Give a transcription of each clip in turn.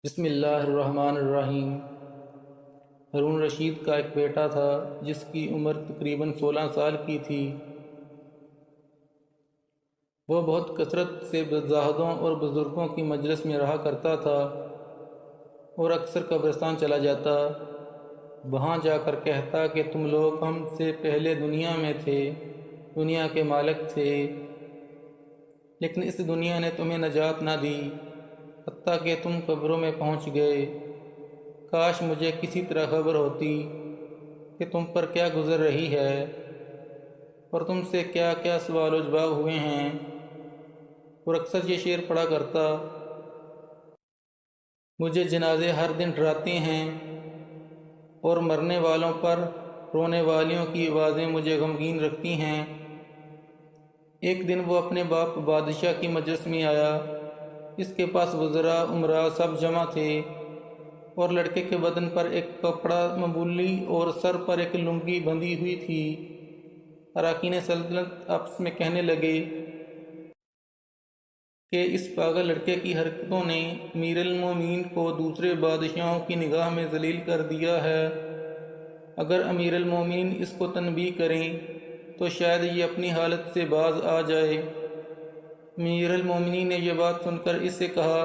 بسم اللہ الرحمن الرحیم۔ ہارون رشید کا ایک بیٹا تھا جس کی عمر تقریباً 16 سال کی تھی۔ وہ بہت کثرت سے زاہدوں اور بزرگوں کی مجلس میں رہا کرتا تھا اور اکثر قبرستان چلا جاتا۔ وہاں جا کر کہتا کہ تم لوگ ہم سے پہلے دنیا میں تھے، دنیا کے مالک تھے، لیکن اس دنیا نے تمہیں نجات نہ دی حتیٰ کہ تم قبروں میں پہنچ گئے۔ کاش مجھے کسی طرح خبر ہوتی کہ تم پر کیا گزر رہی ہے اور تم سے کیا کیا سوال و جواب ہوئے ہیں۔ اور اکثر یہ شعر پڑھا کرتا: مجھے جنازے ہر دن ڈراتے ہیں اور مرنے والوں پر رونے والیوں کی آوازیں مجھے غمگین رکھتی ہیں۔ ایک دن وہ اپنے باپ بادشاہ کی مجلس میں آیا۔ اس کے پاس وزراء، امراء سب جمع تھے اور لڑکے کے بدن پر ایک کپڑا مبولی اور سر پر ایک لنگی بندھی ہوئی تھی۔ اراکین سلطنت آپس میں کہنے لگے کہ اس پاگل لڑکے کی حرکتوں نے امیر المومنین کو دوسرے بادشاہوں کی نگاہ میں ذلیل کر دیا ہے۔ اگر امیر المومنین اس کو تنبیہ کریں تو شاید یہ اپنی حالت سے باز آ جائے۔ امیر المومنین نے یہ بات سن کر اس سے کہا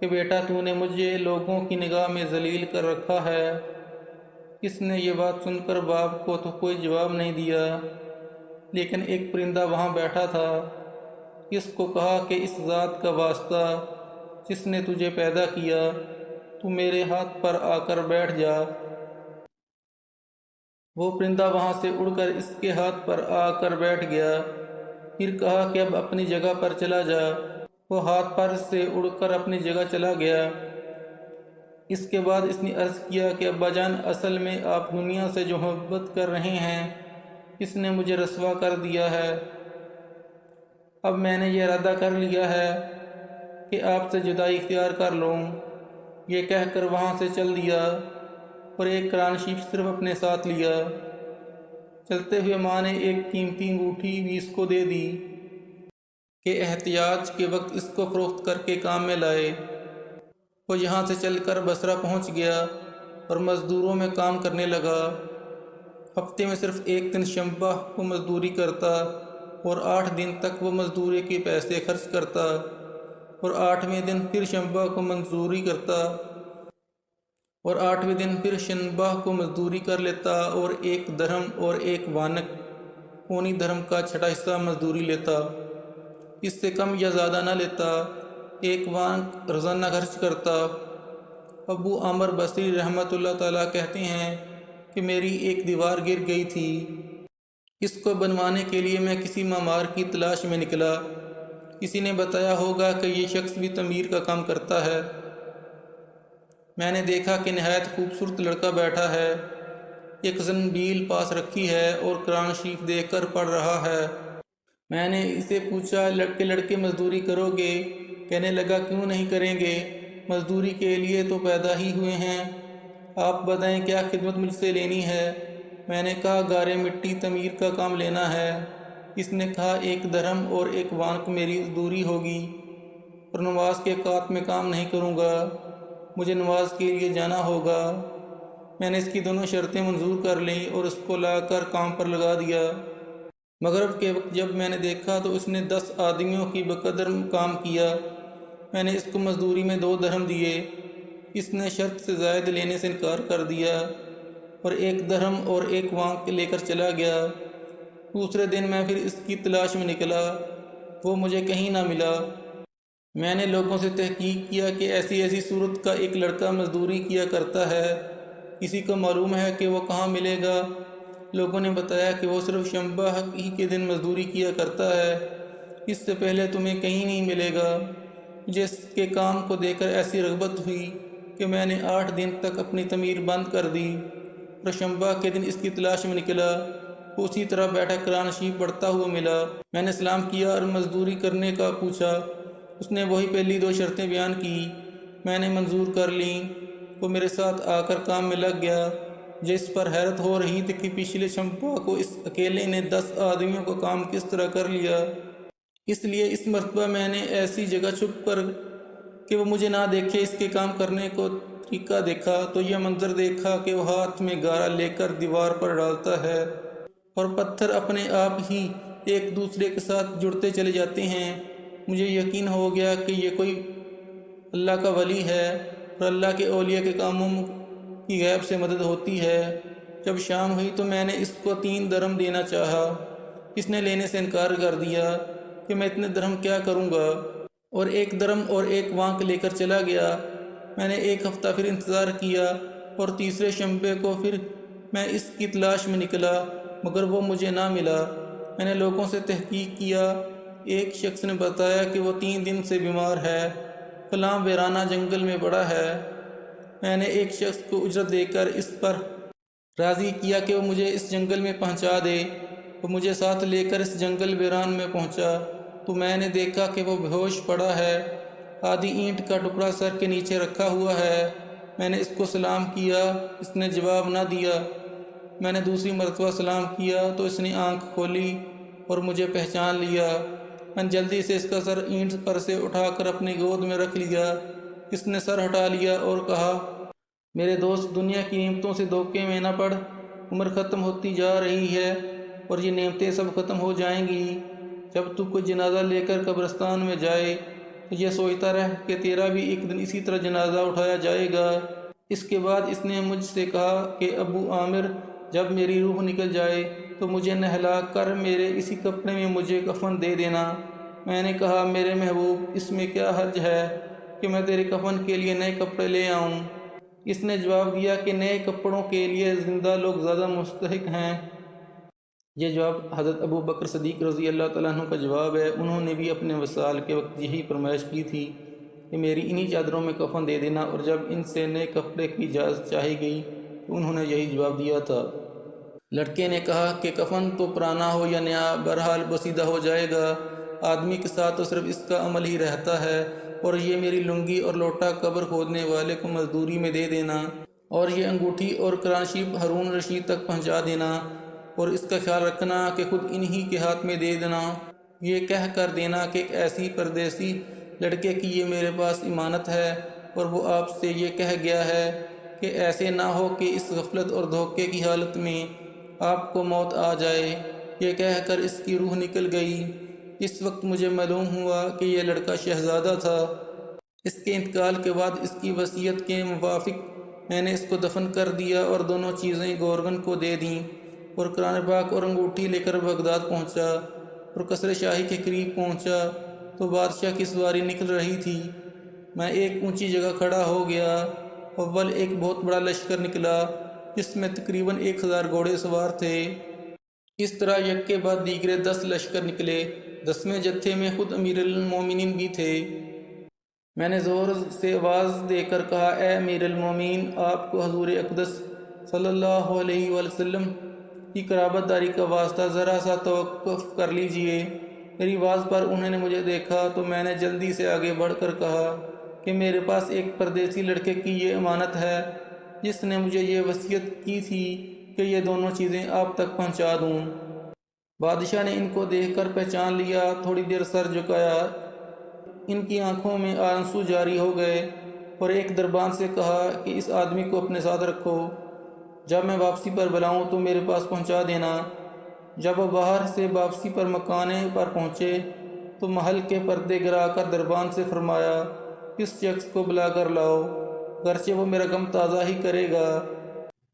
کہ بیٹا تو نے مجھے لوگوں کی نگاہ میں ذلیل کر رکھا ہے۔ اس نے یہ بات سن کر باپ کو تو کوئی جواب نہیں دیا، لیکن ایک پرندہ وہاں بیٹھا تھا۔ اس کو کہا کہ اس ذات کا واسطہ جس نے تجھے پیدا کیا، تو میرے ہاتھ پر آ کر بیٹھ جا۔ وہ پرندہ وہاں سے اڑ کر اس کے ہاتھ پر آ کر بیٹھ گیا۔ پھر کہا کہ اب اپنی جگہ پر چلا جا۔ وہ ہاتھ پر سے اڑ کر اپنی جگہ چلا گیا۔ اس کے بعد اس نے عرض کیا کہ ابا جان، اصل میں آپ دنیا سے جو محبت کر رہے ہیں اس نے مجھے رسوا کر دیا ہے۔ اب میں نے یہ ارادہ کر لیا ہے کہ آپ سے جدائی اختیار کر لوں۔ یہ کہہ کر وہاں سے چل دیا اور ایک قرآن شریف صرف اپنے ساتھ لیا۔ چلتے ہوئے ماں نے ایک قیمتی انگوٹھی بھی اس کو دے دی کہ احتیاج کے وقت اس کو فروخت کر کے کام میں لائے۔ وہ یہاں سے چل کر بصرہ پہنچ گیا اور مزدوروں میں کام کرنے لگا۔ ہفتے میں صرف ایک دن شنبہ کو مزدوری کرتا اور 8 دن تک وہ مزدوری کے پیسے خرچ کرتا، اور 8ویں دن پھر شنبہ کو مزدوری کرتا اور 8ویں دن پھر شنبہ کو مزدوری کر لیتا اور 1 درہم اور 1 وانق پونی درہم کا چھٹا حصہ مزدوری لیتا۔ اس سے کم یا زیادہ نہ لیتا۔ 1 وانق روزانہ خرچ کرتا۔ ابو عامر بصری رحمۃ اللہ تعالیٰ کہتے ہیں کہ میری ایک دیوار گر گئی تھی۔ اس کو بنوانے کے لیے میں کسی معمار کی تلاش میں نکلا۔ کسی نے بتایا ہوگا کہ یہ شخص بھی تعمیر کا کام کرتا ہے۔ میں نے دیکھا کہ نہایت خوبصورت لڑکا بیٹھا ہے، ایک زنبیل پاس رکھی ہے اور قرآن شریف دیکھ کر پڑھ رہا ہے۔ میں نے اسے پوچھا کہ لڑکے مزدوری کرو گے؟ کہنے لگا کیوں نہیں کریں گے، مزدوری کے لیے تو پیدا ہی ہوئے ہیں۔ آپ بتائیں کیا خدمت مجھ سے لینی ہے؟ میں نے کہا گارے مٹی تعمیر کا کام لینا ہے۔ اس نے کہا 1 درہم اور 1 وانق میری مزدوری ہوگی، اور نماز کے اوقات میں کام نہیں کروں گا، مجھے نماز کے لیے جانا ہوگا۔ میں نے اس کی دونوں شرطیں منظور کر لیں اور اس کو لا کر کام پر لگا دیا۔ مغرب کے وقت جب میں نے دیکھا تو اس نے 10 آدمیوں کی بقدر کام کیا۔ میں نے اس کو مزدوری میں 2 درہم دیے۔ اس نے شرط سے زائد لینے سے انکار کر دیا اور 1 درہم اور 1 وانق لے کر چلا گیا۔ دوسرے دن میں پھر اس کی تلاش میں نکلا، وہ مجھے کہیں نہ ملا۔ میں نے لوگوں سے تحقیق کیا کہ ایسی ایسی صورت کا ایک لڑکا مزدوری کیا کرتا ہے، کسی کو معلوم ہے کہ وہ کہاں ملے گا؟ لوگوں نے بتایا کہ وہ صرف شنبہ ہی کے دن مزدوری کیا کرتا ہے، اس سے پہلے تمہیں کہیں نہیں ملے گا۔ مجھے اس کے کام کو دیکھ کر ایسی رغبت ہوئی کہ میں نے 8 دن تک اپنی تعمیر بند کر دی اور شنبہ کے دن اس کی تلاش میں نکلا۔ وہ اسی طرح بیٹھا قرآن شریف پڑھتا ہوا ملا۔ میں نے سلام کیا اور مزدوری کرنے کا پوچھا۔ اس نے وہی پہلی 2 شرطیں بیان کی، میں نے منظور کر لیں۔ وہ میرے ساتھ آ کر کام میں لگ گیا۔ جس پر حیرت ہو رہی تھی کہ پچھلے شنبہ کو اس اکیلے نے 10 آدمیوں کا کام کس طرح کر لیا۔ اس لیے اس مرتبہ میں نے ایسی جگہ چھپ کر کہ وہ مجھے نہ دیکھے۔ اس کے کام کرنے کو طریقہ دیکھا تو یہ منظر دیکھا کہ وہ ہاتھ میں گارا لے کر دیوار پر ڈالتا ہے اور پتھر اپنے آپ ہی ایک دوسرے کے ساتھ جڑتے چلے جاتے ہیں۔ مجھے یقین ہو گیا کہ یہ کوئی اللہ کا ولی ہے اور اللہ کے اولیاء کے کاموں کی غیب سے مدد ہوتی ہے۔ جب شام ہوئی تو میں نے اس کو 3 درہم دینا چاہا۔ اس نے لینے سے انکار کر دیا کہ میں اتنے درہم کیا کروں گا، اور 1 درہم اور 1 وانک لے کر چلا گیا۔ میں نے 1 ہفتہ پھر انتظار کیا اور تیسرے شنبے کو پھر میں اس کی تلاش میں نکلا، مگر وہ مجھے نہ ملا۔ میں نے لوگوں سے تحقیق کیا۔ ایک شخص نے بتایا کہ وہ 3 دن سے بیمار ہے، فلاں ویرانہ جنگل میں پڑا ہے۔ میں نے ایک شخص کو اجرت دے کر اس پر راضی کیا کہ وہ مجھے اس جنگل میں پہنچا دے۔ وہ مجھے ساتھ لے کر اس جنگل ویران میں پہنچا تو میں نے دیکھا کہ وہ بے ہوش پڑا ہے، آدھی اینٹ کا ٹکڑا سر کے نیچے رکھا ہوا ہے۔ میں نے اس کو سلام کیا، اس نے جواب نہ دیا۔ میں نے دوسری مرتبہ سلام کیا تو اس نے آنکھ کھولی اور مجھے پہچان لیا۔ میں نے جلدی سے اس کا سر اینٹ پر سے اٹھا کر اپنی گود میں رکھ لیا۔ اس نے سر ہٹا لیا اور کہا، میرے دوست، دنیا کی نعمتوں سے دھوکے میں نہ پڑ۔ عمر ختم ہوتی جا رہی ہے اور یہ نعمتیں سب ختم ہو جائیں گی۔ جب تو کوئی جنازہ لے کر قبرستان میں جائے تو یہ سوچتا رہ کہ تیرا بھی ایک دن اسی طرح جنازہ اٹھایا جائے گا۔ اس کے بعد اس نے مجھ سے کہا کہ ابو عامر، جب میری روح نکل جائے تو مجھے نہلا کر میرے اسی کپڑے میں مجھے کفن دے دینا۔ میں نے کہا، میرے محبوب، اس میں کیا حرج ہے کہ میں تیرے کفن کے لیے نئے کپڑے لے آؤں؟ اس نے جواب دیا کہ نئے کپڑوں کے لیے زندہ لوگ زیادہ مستحق ہیں۔ یہ جواب حضرت ابو بکر صدیق رضی اللہ تعالیٰ عنہ کا جواب ہے۔ انہوں نے بھی اپنے وصال کے وقت یہی فرمائش کی تھی کہ میری انہی چادروں میں کفن دے دینا، اور جب ان سے نئے کپڑے کی اجازت چاہی گئی تو انہوں نے یہی جواب دیا تھا۔ لڑکے نے کہا کہ کفن تو پرانا ہو یا نیا، بہرحال بسیدہ ہو جائے گا۔ آدمی کے ساتھ تو صرف اس کا عمل ہی رہتا ہے، اور یہ میری لنگی اور لوٹا قبر کھودنے والے کو مزدوری میں دے دینا، اور یہ انگوٹھی اور قرآن شریف ہارون رشید تک پہنچا دینا، اور اس کا خیال رکھنا کہ خود انہی کے ہاتھ میں دے دینا۔ یہ کہہ کر دینا کہ ایک ایسی پردیسی لڑکے کی یہ میرے پاس امانت ہے، اور وہ آپ سے یہ کہہ گیا ہے کہ ایسے نہ ہو کہ اس غفلت اور دھوکے کی حالت میں آپ کو موت آ جائے۔ یہ کہہ کر اس کی روح نکل گئی۔ اس وقت مجھے معلوم ہوا کہ یہ لڑکا شہزادہ تھا۔ اس کے انتقال کے بعد اس کی وصیت کے موافق میں نے اس کو دفن کر دیا اور دونوں چیزیں گورگن کو دے دیں، اور قرآن پاک اور انگوٹھی لے کر بغداد پہنچا، اور قصر شاہی کے قریب پہنچا تو بادشاہ کی سواری نکل رہی تھی۔ میں ایک اونچی جگہ کھڑا ہو گیا۔ اول ایک بہت بڑا لشکر نکلا جس میں تقریباً 1000 گھوڑے سوار تھے۔ اس طرح یک کے بعد دیگرے 10 لشکر نکلے۔ 10ویں جتھے میں خود امیر المومنین بھی تھے۔ میں نے زور سے آواز دے کر کہا، اے امیر المومنین، آپ کو حضور اقدس صلی اللہ علیہ وآلہ وسلم کی قرابت داری کا واسطہ ذرا سا توقف کر لیجئے۔ میری آواز پر انہوں نے مجھے دیکھا تو میں نے جلدی سے آگے بڑھ کر کہا کہ میرے پاس ایک پردیسی لڑکے کی یہ امانت ہے جس نے مجھے یہ وصیت کی تھی کہ یہ دونوں چیزیں آپ تک پہنچا دوں۔ بادشاہ نے ان کو دیکھ کر پہچان لیا، تھوڑی دیر سر جھکایا، ان کی آنکھوں میں آنسو جاری ہو گئے، اور ایک دربان سے کہا کہ اس آدمی کو اپنے ساتھ رکھو، جب میں واپسی پر بلاؤں تو میرے پاس پہنچا دینا۔ جب وہ باہر سے واپسی پر مکانے پر پہنچے تو محل کے پردے گرا کر دربان سے فرمایا، اس شخص کو بلا کر لاؤ، گرچہ وہ میرا غم تازہ ہی کرے گا۔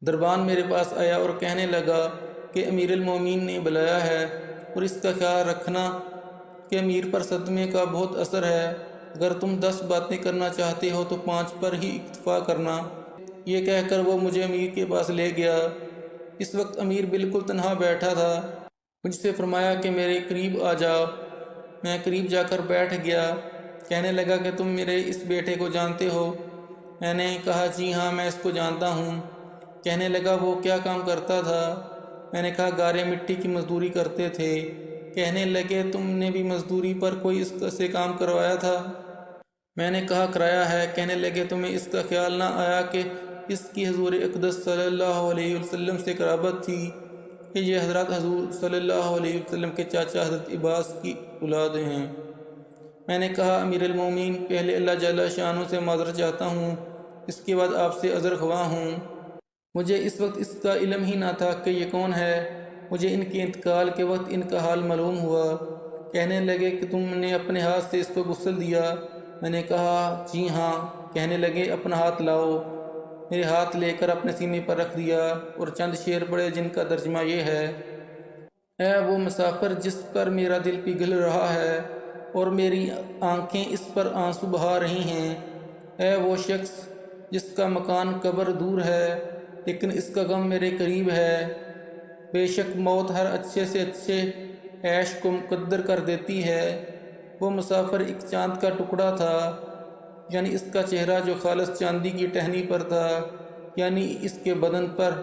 دربان میرے پاس آیا اور کہنے لگا کہ امیر المومنین نے بلایا ہے، اور اس کا خیال رکھنا کہ امیر پر صدمے کا بہت اثر ہے۔ اگر تم 10 باتیں کرنا چاہتے ہو تو 5 پر ہی اکتفا کرنا۔ یہ کہہ کر وہ مجھے امیر کے پاس لے گیا۔ اس وقت امیر بالکل تنہا بیٹھا تھا۔ مجھ سے فرمایا کہ میرے قریب آ جاؤ۔ میں قریب جا کر بیٹھ گیا۔ کہنے لگا کہ تم میرے اس بیٹے کو جانتے ہو؟ میں نے کہا، جی ہاں، میں اس کو جانتا ہوں۔ کہنے لگا، وہ کیا کام کرتا تھا؟ میں نے کہا، گارے مٹی کی مزدوری کرتے تھے۔ کہنے لگے، تم نے بھی مزدوری پر کوئی اس سے کام کروایا تھا؟ میں نے کہا، کرایا ہے۔ کہنے لگے، تمہیں اس کا خیال نہ آیا کہ اس کی حضور اقدس صلی اللہ علیہ وسلم سے قرابت تھی کہ یہ حضرت حضور صلی اللہ علیہ وسلم کے چاچا حضرت عباس کی اولاد ہیں؟ میں نے کہا امیر المومنین، پہلے اللہ جل شانہ سے معذرت چاہتا ہوں، اس کے بعد آپ سے عذر خواہ ہوں۔ مجھے اس وقت اس کا علم ہی نہ تھا کہ یہ کون ہے۔ مجھے ان کے انتقال کے وقت ان کا حال معلوم ہوا۔ کہنے لگے کہ تم نے اپنے ہاتھ سے اس کو غسل دیا؟ میں نے کہا جی ہاں۔ کہنے لگے اپنا ہاتھ لاؤ۔ میرے ہاتھ لے کر اپنے سینے پر رکھ دیا اور چند شعر پڑھے جن کا ترجمہ یہ ہے: اے وہ مسافر جس پر میرا دل پگھل رہا ہے اور میری آنکھیں اس پر آنسو بہا رہی ہیں، اے وہ شخص جس کا مکان قبر دور ہے لیکن اس کا غم میرے قریب ہے، بے شک موت ہر اچھے سے اچھے عیش کو مقدر کر دیتی ہے۔ وہ مسافر ایک چاند کا ٹکڑا تھا، یعنی اس کا چہرہ جو خالص چاندی کی ٹہنی پر تھا، یعنی اس کے بدن پر۔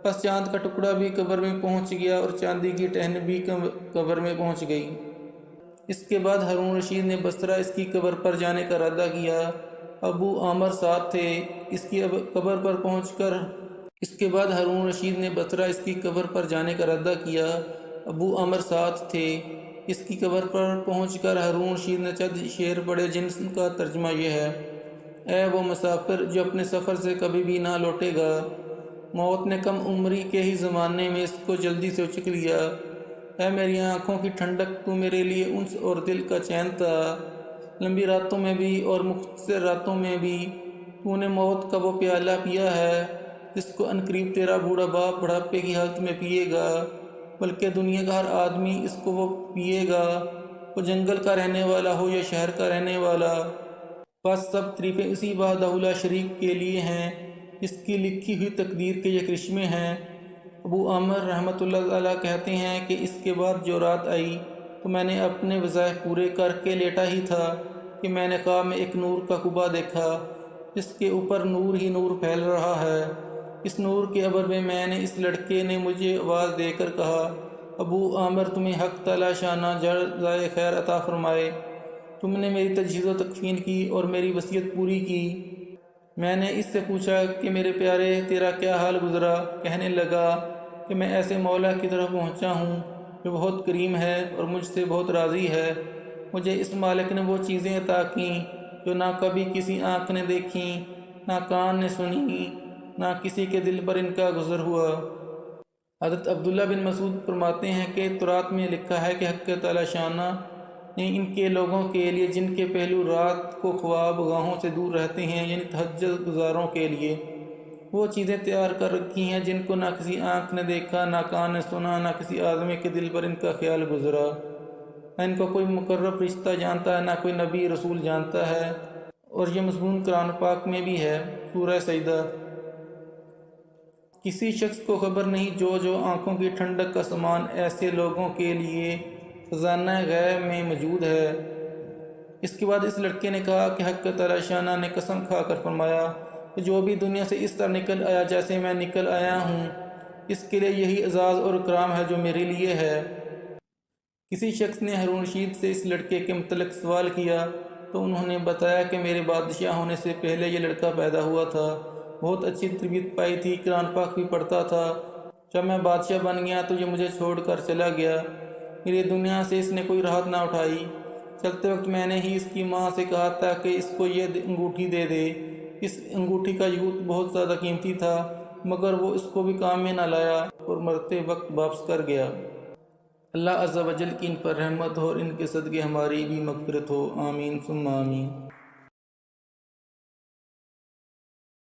بس چاند کا ٹکڑا بھی قبر میں پہنچ گیا اور چاندی کی ٹہنی بھی قبر میں پہنچ گئی۔ اس کے بعد ہارون رشید نے بصرہ اس کی قبر پر جانے کا ارادہ کیا۔ ابو عامر ساتھ تھے۔ اس کی قبر پر پہنچ کر اس کے بعد ہارون رشید نے بصرہ اس کی قبر پر جانے کا ارادہ کیا۔ ابو عامر ساتھ تھے۔ اس کی قبر پر پہنچ کر ہارون رشید نے چند شعر پڑھے جن کا ترجمہ یہ ہے: اے وہ مسافر جو اپنے سفر سے کبھی بھی نہ لوٹے گا، موت نے کم عمری کے ہی زمانے میں اس کو جلدی سے اچک لیا۔ اے میری آنکھوں کی ٹھنڈک، تو میرے لیے انس اور دل کا چین تھا۔ لمبی راتوں میں بھی اور مختصر راتوں میں بھی تو نے موت کا وہ پیالہ پیا ہے جس کو عنقریب تیرا بوڑھا باپ بڑھاپے کی حالت میں پیے گا، بلکہ دنیا کا ہر آدمی اس کو وہ پیے گا، وہ جنگل کا رہنے والا ہو یا شہر کا رہنے والا۔ بس سب تعریفیں اسی وحدہ لا شریک کے لیے ہیں جس کی لکھی ہوئی تقدیر کے یہ کرشمے ہیں۔ ابو عامر رحمۃ اللہ علیہ کہتے ہیں کہ اس کے بعد جو رات آئی تو میں نے اپنے وظائف پورے کر کے لیٹا ہی تھا کہ میں نے خواب میں ایک نور کا قبہ دیکھا جس کے اوپر نور ہی نور پھیل رہا ہے۔ اس نور کے عبر میں نے اس لڑکے نے مجھے آواز دے کر کہا: ابو عامر، تمہیں حق تعالی شانہ جزائے خیر عطا فرمائے، تم نے میری تجہیز و تکفین کی اور میری وصیت پوری کی۔ میں نے اس سے پوچھا کہ میرے پیارے تیرا کیا حال گزرا؟ کہنے لگا کہ میں ایسے مولا کی طرف پہنچا ہوں جو بہت کریم ہے اور مجھ سے بہت راضی ہے۔ مجھے اس مالک نے وہ چیزیں عطا کیں جو نہ کبھی کسی آنکھ نے دیکھیں، نہ کان نے سنی، نہ کسی کے دل پر ان کا گزر ہوا۔ حضرت عبداللہ بن مسعود فرماتے ہیں کہ تورات میں لکھا ہے کہ حق تعالی شانہ نے ان کے لوگوں کے لیے جن کے پہلو رات کو خواب گاہوں سے دور رہتے ہیں، یعنی تہجد گزاروں کے لیے وہ چیزیں تیار کر رکھی ہیں جن کو نہ کسی آنکھ نے دیکھا، نہ کان نے سنا، نہ کسی آدمی کے دل پر ان کا خیال گزرا۔ نہ ان کو کوئی مقرب رشتہ جانتا ہے، نہ کوئی نبی رسول جانتا ہے، اور یہ مضمون قرآن پاک میں بھی ہے۔ سورہ سجدہ۔ کسی شخص کو خبر نہیں جو آنکھوں کی ٹھنڈک کا سامان ایسے لوگوں کے لیے خزانہ غیب میں موجود ہے۔ اس کے بعد اس لڑکے نے کہا کہ حق تعالی شانہ نے قسم کھا کر فرمایا کہ جو بھی دنیا سے اس طرح نکل آیا جیسے میں نکل آیا ہوں، اس کے لیے یہی اعزاز اور اکرام ہے جو میرے لیے ہے۔ کسی شخص نے ہارون رشید سے اس لڑکے کے متعلق سوال کیا تو انہوں نے بتایا کہ میرے بادشاہ ہونے سے پہلے یہ لڑکا پیدا ہوا تھا، بہت اچھی تربیت پائی تھی، قرآن پاک بھی پڑھتا تھا۔ جب میں بادشاہ بن گیا تو یہ مجھے چھوڑ کر چلا گیا، میری دنیا سے اس نے کوئی راحت نہ اٹھائی۔ چلتے وقت میں نے ہی اس کی ماں سے کہا تھا کہ اس کو یہ انگوٹھی دے دے۔ اس انگوٹھی کا یاقوت بہت زیادہ قیمتی تھا، مگر وہ اس کو بھی کام میں نہ لایا اور مرتے وقت واپس کر گیا۔ اللہ عز و جل کی ان پر رحمت ہو اور ان کے صدقے ہماری بھی مغفرت ہو، آمین ثم آمین۔